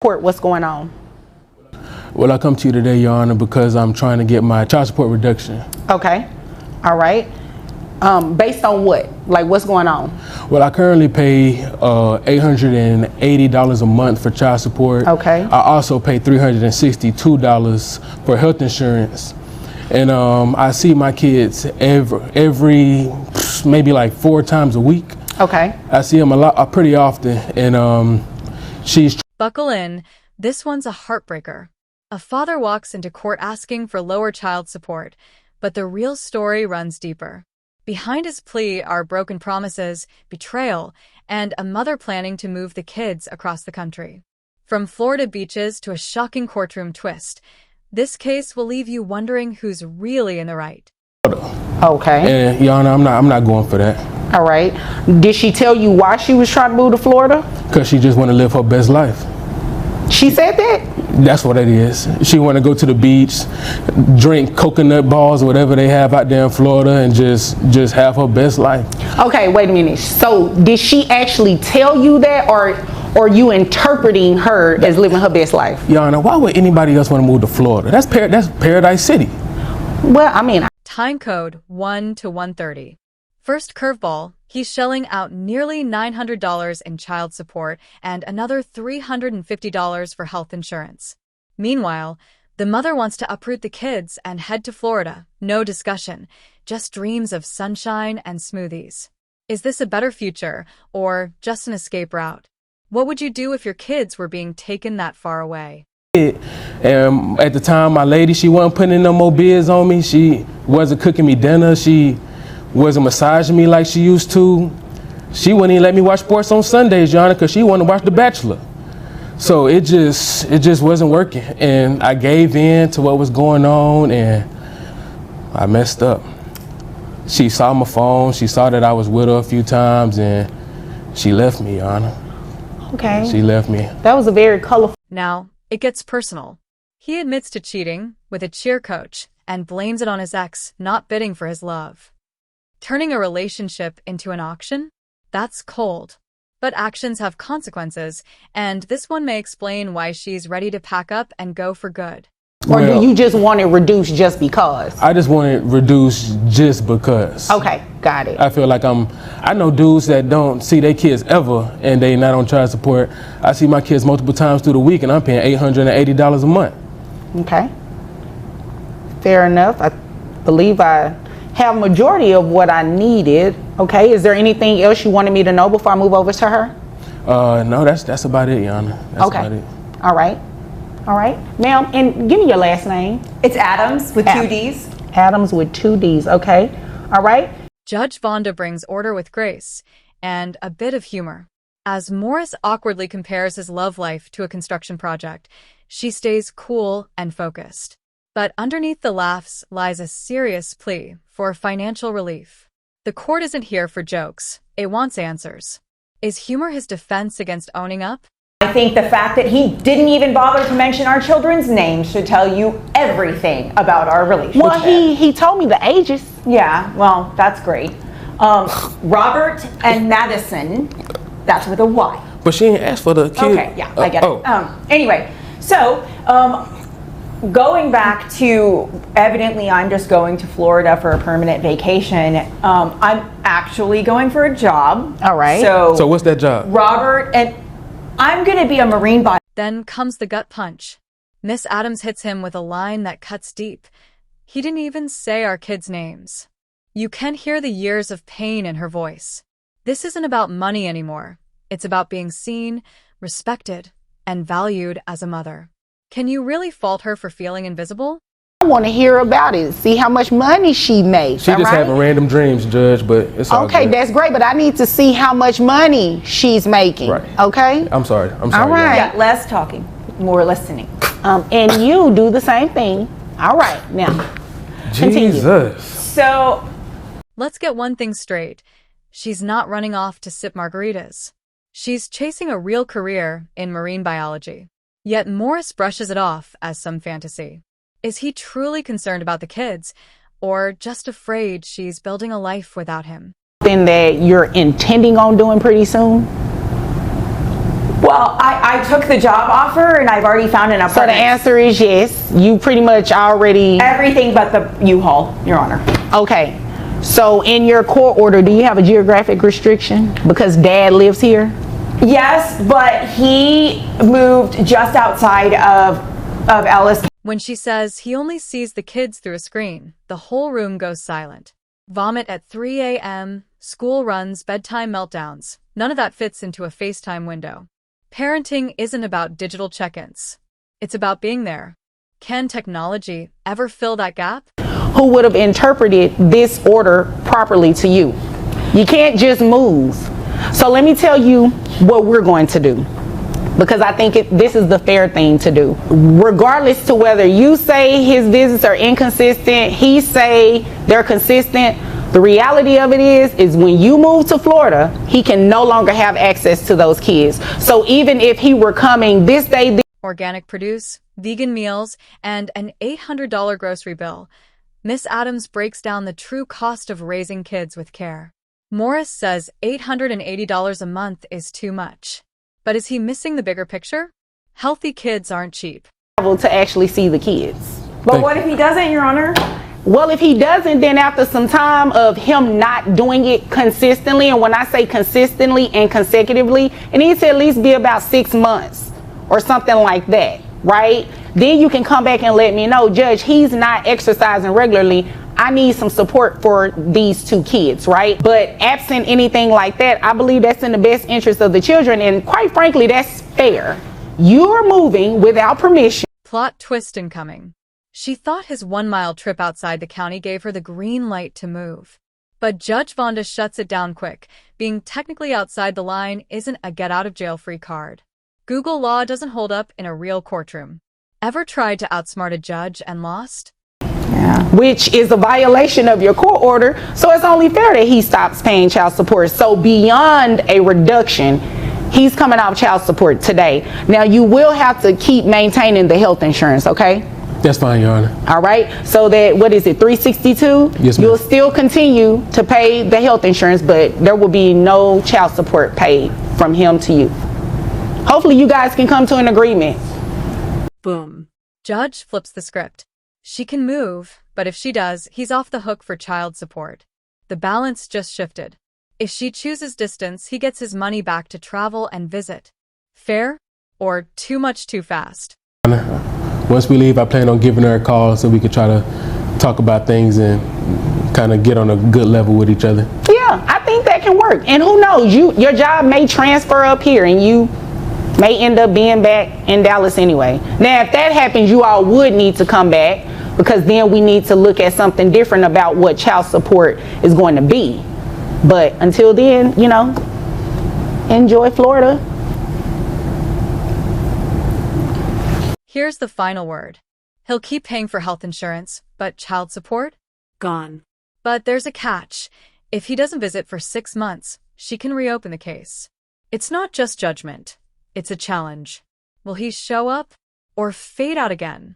Court, what's going on? Well, I come to you today, Your Honor, because I'm trying to get my child support reduction. Okay. All right. Based on what? Like, what's going on? Well, I currently pay $880 a month for child support. Okay. I also pay $362 for health insurance. And I see my kids every maybe like 4 times a week. Okay. I see them pretty often, and she's... Buckle in. This one's a heartbreaker. A father walks into court asking for lower child support, but the real story runs deeper. Behind his plea are broken promises, betrayal, and a mother planning to move the kids across the country. From Florida beaches to a shocking courtroom twist, this case will leave you wondering who's really in the right. Okay. And Your Honor, I'm not going for that. All right. Did she tell you why she was trying to move to Florida? Because she just want to live her best life. She said that? That's what it is. She want to go to the beach, drink coconut balls or whatever they have out there in Florida, and just have her best life. Okay, wait a minute. So did she actually tell you that, or are you interpreting her as living her best life? Your Honor, why would anybody else want to move to Florida? That's Paradise City. Well, I mean... Time code 1 to 130. First curveball, he's shelling out nearly $900 in child support and another $350 for health insurance. Meanwhile, the mother wants to uproot the kids and head to Florida. No discussion, just dreams of sunshine and smoothies. Is this a better future or just an escape route? What would you do if your kids were being taken that far away? At the time, my lady, she wasn't putting no more bids on me. She wasn't cooking me dinner. She wasn't massaging me like she used to. She wouldn't even let me watch sports on Sundays, Your Honor, because she wanted to watch The Bachelor. So it just wasn't working. And I gave in to what was going on, and I messed up. She saw my phone. She saw that I was with her a few times, and she left me, Your Honor. Okay. She left me. That was a very colorful... Now, it gets personal. He admits to cheating with a cheer coach and blames it on his ex not bidding for his love. Turning a relationship into an auction? That's cold. But actions have consequences, and this one may explain why she's ready to pack up and go for good. Or do you just want it reduced just because? I just want it reduced just because. Okay, got it. I feel like I know dudes that don't see their kids ever and they not on child support. I see my kids multiple times through the week and I'm paying $880 a month. Okay. Fair enough. I believe I have majority of what I needed. Okay, is there anything else you wanted me to know before I move over to her? No, that's about it, Your Honor. That's okay. About it. All right. All right. Ma'am, and give me your last name. It's Adams with 2 D's. Adams with 2 D's. Okay. All right. Judge Vonda brings order with grace and a bit of humor. As Morris awkwardly compares his love life to a construction project, she stays cool and focused. But underneath the laughs lies a serious plea for financial relief. The court isn't here for jokes. It wants answers. Is humor his defense against owning up? I think the fact that he didn't even bother to mention our children's names should tell you everything about our relationship. Well, he told me the ages. Yeah, well, that's great. Robert and Madison, that's with a Y. But she didn't ask for the kid. Okay, yeah, I get it. Anyway, so going back to, evidently I'm just going to Florida for a permanent vacation. I'm actually going for a job. All right. So what's that job? Robert, and I'm going to be a marine biologist. Then comes the gut punch. Miss Adams hits him with a line that cuts deep. He didn't even say our kids' names. You can hear the years of pain in her voice. This isn't about money anymore. It's about being seen, respected, and valued as a mother. Can you really fault her for feeling invisible? I want to hear about it. See how much money she makes. She just having random dreams, Judge, but it's all okay, good. that's great, but I need to see how much money she's making. Right. Okay? I'm sorry. All right. Yeah, less talking, more listening. And you do the same thing. All right, now. Continue. Jesus. So, let's get one thing straight. She's not running off to sip margaritas. She's chasing a real career in marine biology. Yet Morris brushes it off as some fantasy. Is he truly concerned about the kids, or just afraid she's building a life without him? Something that you're intending on doing pretty soon? Well, I took the job offer and I've already found an So apartment. the answer is yes. You pretty much already... Everything but the U-Haul, Your Honor. Okay. So in your court order, do you have a geographic restriction? Because dad lives here? Yes, but he moved just outside of Ellis. When she says he only sees the kids through a screen, the whole room goes silent. Vomit at 3 a.m., school runs, bedtime meltdowns. None of that fits into a FaceTime window. Parenting isn't about digital check-ins. It's about being there. Can technology ever fill that gap? Who would have interpreted this order properly to you? You can't just move. So let me tell you what we're going to do, because I think this is the fair thing to do. Regardless to whether you say his visits are inconsistent, he say they're consistent, the reality of it is when you move to Florida, he can no longer have access to those kids. So even if he were coming this day, Organic produce, vegan meals, and an $800 grocery bill, Miss Adams breaks down the true cost of raising kids with care. Morris says $880 a month is too much. But is he missing the bigger picture? Healthy kids aren't cheap. to actually see the kids. But what if he doesn't, Your Honor? Well, if he doesn't, then after some time of him not doing it consistently, and when I say consistently and consecutively, it needs to at least be about 6 months or something like that, right? Then you can come back and let me know, Judge, he's not exercising regularly. I need some support for these 2 kids, right? But absent anything like that, I believe that's in the best interest of the children, and quite frankly, that's fair. You're moving without permission. Plot twist incoming. She thought his 1-mile trip outside the county gave her the green light to move. But Judge Vonda shuts it down quick. Being technically outside the line isn't a get-out-of-jail-free card. Google law doesn't hold up in a real courtroom. Ever tried to outsmart a judge and lost? Yeah. Which is a violation of your court order, so it's only fair that he stops paying child support. So beyond a reduction, he's coming off child support today. Now you will have to keep maintaining the health insurance, okay? That's fine, Your Honor. All right, so that, what is it, 362? Yes, ma'am. You'll still continue to pay the health insurance, but there will be no child support paid from him to you. Hopefully you guys can come to an agreement. Boom. Judge flips the script. She can move, but if she does, he's off the hook for child support. The balance just shifted. If she chooses distance, he gets his money back to travel and visit. Fair? Or too much too fast? Once we leave, I plan on giving her a call so we could try to talk about things and kind of get on a good level with each other. Yeah, I think that can work. And who knows, your job may transfer up here and you may end up being back in Dallas anyway. Now, if that happens, you all would need to come back, because then we need to look at something different about what child support is going to be. But until then, you know, enjoy Florida. Here's the final word. He'll keep paying for health insurance, but child support? Gone. But there's a catch. If he doesn't visit for 6 months, she can reopen the case. It's not just judgment. It's a challenge. Will he show up or fade out again?